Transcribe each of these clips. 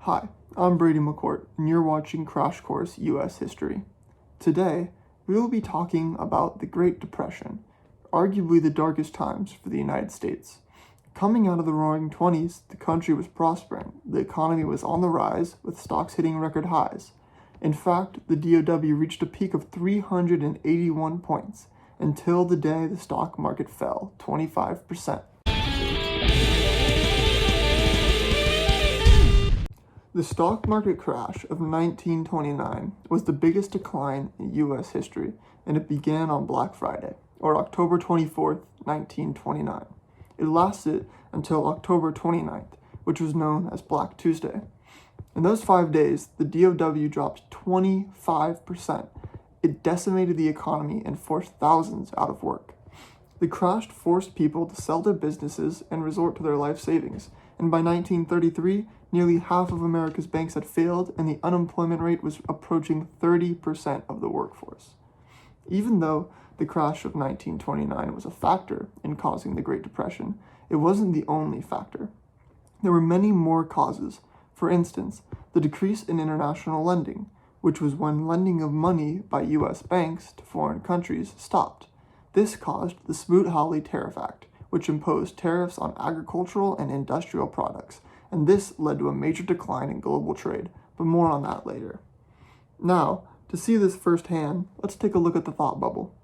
Hi, I'm Brady McCourt, and you're watching Crash Course U.S. History. Today, we will be talking about the Great Depression, arguably the darkest times for the United States. Coming out of the Roaring '20s, the country was prospering. The economy was on the rise, with stocks hitting record highs. In fact, the DOW reached a peak of 381 points, until the day the stock market fell 25%. The stock market crash of 1929 was the biggest decline in U.S. history, and it began on Black Friday, or October 24th, 1929. It lasted until October 29th, which was known as Black Tuesday. In those 5 days, the DOW dropped 25%. It decimated the economy and forced thousands out of work. The crash forced people to sell their businesses and resort to their life savings, and by 1933, nearly half of America's banks had failed, and the unemployment rate was approaching 30% of the workforce. Even though the crash of 1929 was a factor in causing the Great Depression, it wasn't the only factor. There were many more causes. For instance, the decrease in international lending, which was when lending of money by U.S. banks to foreign countries stopped. This caused the Smoot-Hawley Tariff Act, which imposed tariffs on agricultural and industrial products, and this led to a major decline in global trade, but more on that later. Now, to see this firsthand, let's take a look at the thought bubble.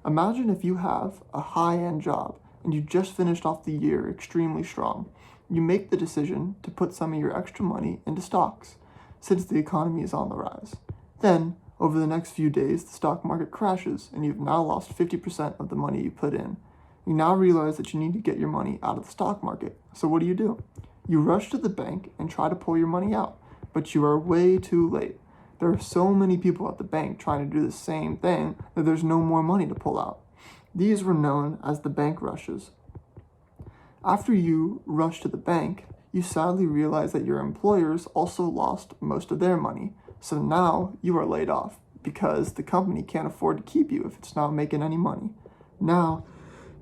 Imagine if you have a high-end job, and you just finished off the year extremely strong. You make the decision to put some of your extra money into stocks, since the economy is on the rise. Then, over the next few days, the stock market crashes, and you've now lost 50% of the money you put in. You now realize that you need to get your money out of the stock market. So what do? You rush to the bank and try to pull your money out, but you are way too late. There are so many people at the bank trying to do the same thing that there's no more money to pull out. These were known as the bank rushes. After you rush to the bank, you sadly realize that your employers also lost most of their money. So now you are laid off because the company can't afford to keep you if it's not making any money. Now,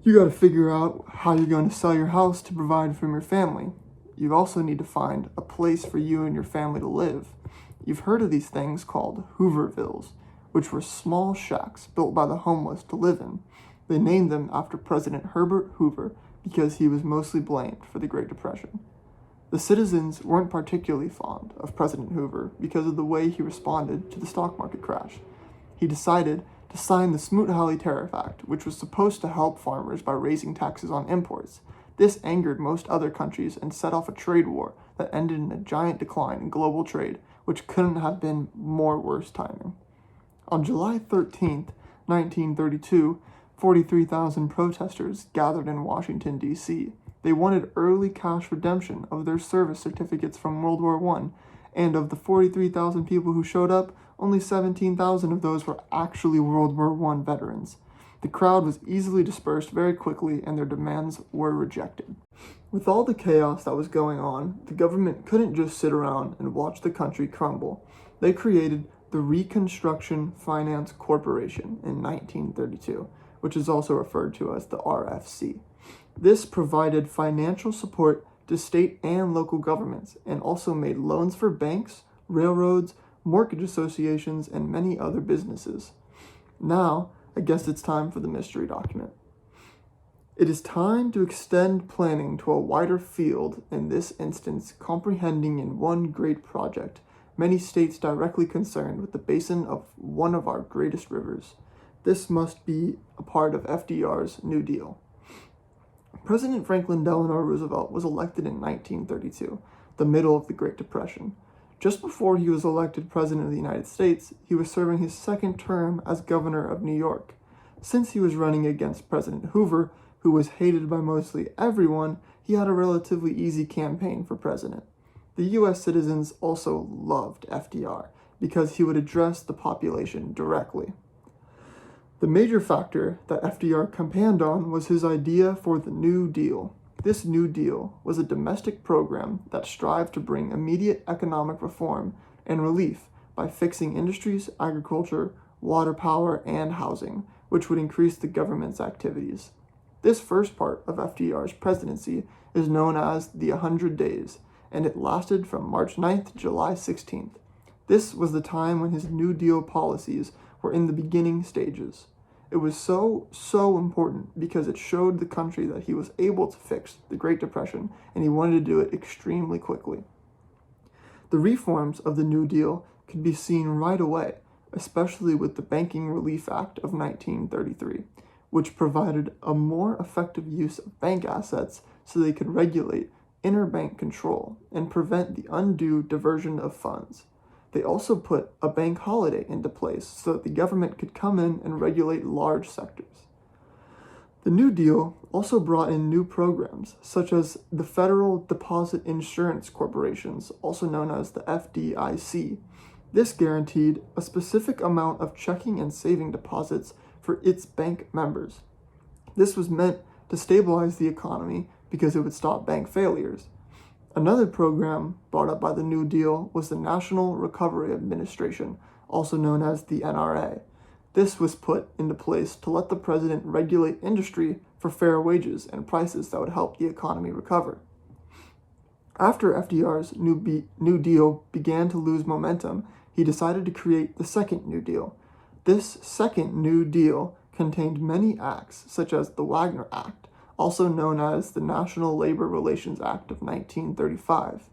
you got to figure out how you're going to sell your house to provide for your family. You also need to find a place for you and your family to live. You've heard of these things called Hoovervilles, which were small shacks built by the homeless to live in. They named them after President Herbert Hoover because he was mostly blamed for the Great Depression. The citizens weren't particularly fond of President Hoover because of the way he responded to the stock market crash. He decided to sign the Smoot-Hawley Tariff Act, which was supposed to help farmers by raising taxes on imports. This angered most other countries and set off a trade war that ended in a giant decline in global trade, which couldn't have been more worse timing. On July 13th, 1932, 43,000 protesters gathered in Washington, D.C. They wanted early cash redemption of their service certificates from World War I, and of the 43,000 people who showed up, only 17,000 of those were actually World War I veterans. The crowd was easily dispersed very quickly, and their demands were rejected. With all the chaos that was going on, the government couldn't just sit around and watch the country crumble. They created the Reconstruction Finance Corporation in 1932, which is also referred to as the RFC. This provided financial support to state and local governments, and also made loans for banks, railroads, mortgage associations, and many other businesses. Now, I guess it's time for the mystery document. It is time to extend planning to a wider field, in this instance comprehending in one great project many states directly concerned with the basin of one of our greatest rivers. This must be a part of FDR's New Deal. President Franklin Delano Roosevelt was elected in 1932, the middle of the Great Depression. Just before he was elected President of the United States, he was serving his second term as governor of New York. Since he was running against President Hoover, who was hated by mostly everyone, he had a relatively easy campaign for president. The U.S. citizens also loved FDR because he would address the population directly. The major factor that FDR campaigned on was his idea for the New Deal. This New Deal was a domestic program that strived to bring immediate economic reform and relief by fixing industries, agriculture, water power, and housing, which would increase the government's activities. This first part of FDR's presidency is known as the 100 Days, and it lasted from March 9th to July 16th. This was the time when his New Deal policies were in the beginning stages. It was so important because it showed the country that he was able to fix the Great Depression, and he wanted to do it extremely quickly. The reforms of the New Deal could be seen right away, especially with the Banking Relief Act of 1933, which provided a more effective use of bank assets so they could regulate interbank control and prevent the undue diversion of funds. They also put a bank holiday into place so that the government could come in and regulate large sectors. The New Deal also brought in new programs, such as the Federal Deposit Insurance Corporations, also known as the FDIC. This guaranteed a specific amount of checking and saving deposits for its bank members. This was meant to stabilize the economy because it would stop bank failures. Another program brought up by the New Deal was the National Recovery Administration, also known as the NRA. This was put into place to let the president regulate industry for fair wages and prices that would help the economy recover. After FDR's New Deal began to lose momentum, he decided to create the Second New Deal. This Second New Deal contained many acts, such as the Wagner Act, also known as the National Labor Relations Act of 1935.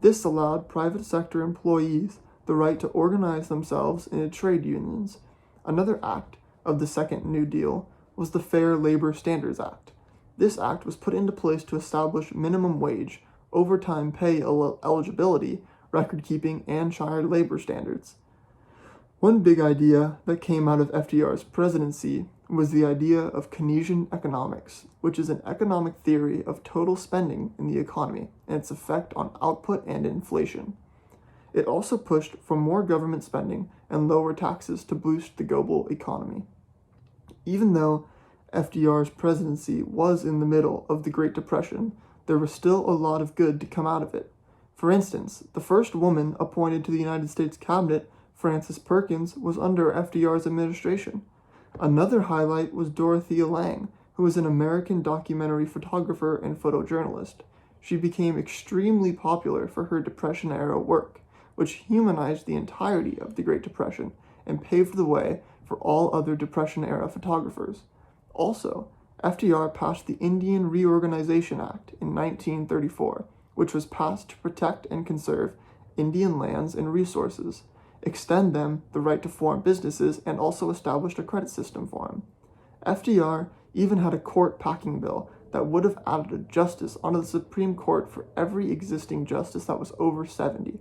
This allowed private sector employees the right to organize themselves into trade unions. Another act of the Second New Deal was the Fair Labor Standards Act. This act was put into place to establish minimum wage, overtime pay eligibility, record-keeping, and child labor standards. One big idea that came out of FDR's presidency was the idea of Keynesian economics, which is an economic theory of total spending in the economy and its effect on output and inflation. It also pushed for more government spending and lower taxes to boost the global economy. Even though FDR's presidency was in the middle of the Great Depression, there was still a lot of good to come out of it. For instance, the first woman appointed to the United States cabinet, Frances Perkins, was under FDR's administration. Another highlight was Dorothea Lange, who was an American documentary photographer and photojournalist. She became extremely popular for her Depression-era work, which humanized the entirety of the Great Depression and paved the way for all other Depression-era photographers. Also, FDR passed the Indian Reorganization Act in 1934, which was passed to protect and conserve Indian lands and resources, extend them the right to form businesses, and also established a credit system for them. FDR even had a court packing bill that would have added a justice onto the Supreme Court for every existing justice that was over 70.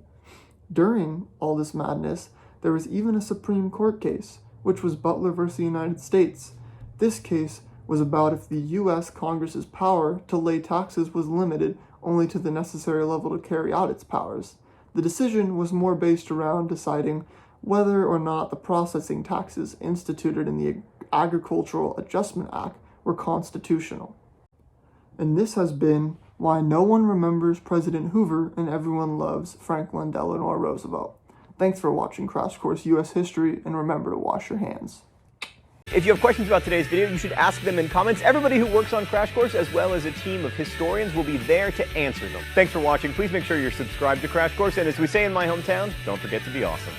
During all this madness, there was even a Supreme Court case, which was Butler versus the United States. This case was about if the U.S. Congress's power to lay taxes was limited only to the necessary level to carry out its powers. The decision was more based around deciding whether or not the processing taxes instituted in the Agricultural Adjustment Act were constitutional. And this has been why no one remembers President Hoover and everyone loves Franklin Delano Roosevelt. Thanks for watching Crash Course U.S. History, and remember to wash your hands. If you have questions about today's video, you should ask them in comments. Everybody who works on Crash Course, as well as a team of historians, will be there to answer them. Thanks for watching. Please make sure you're subscribed to Crash Course, and as we say in my hometown, don't forget to be awesome.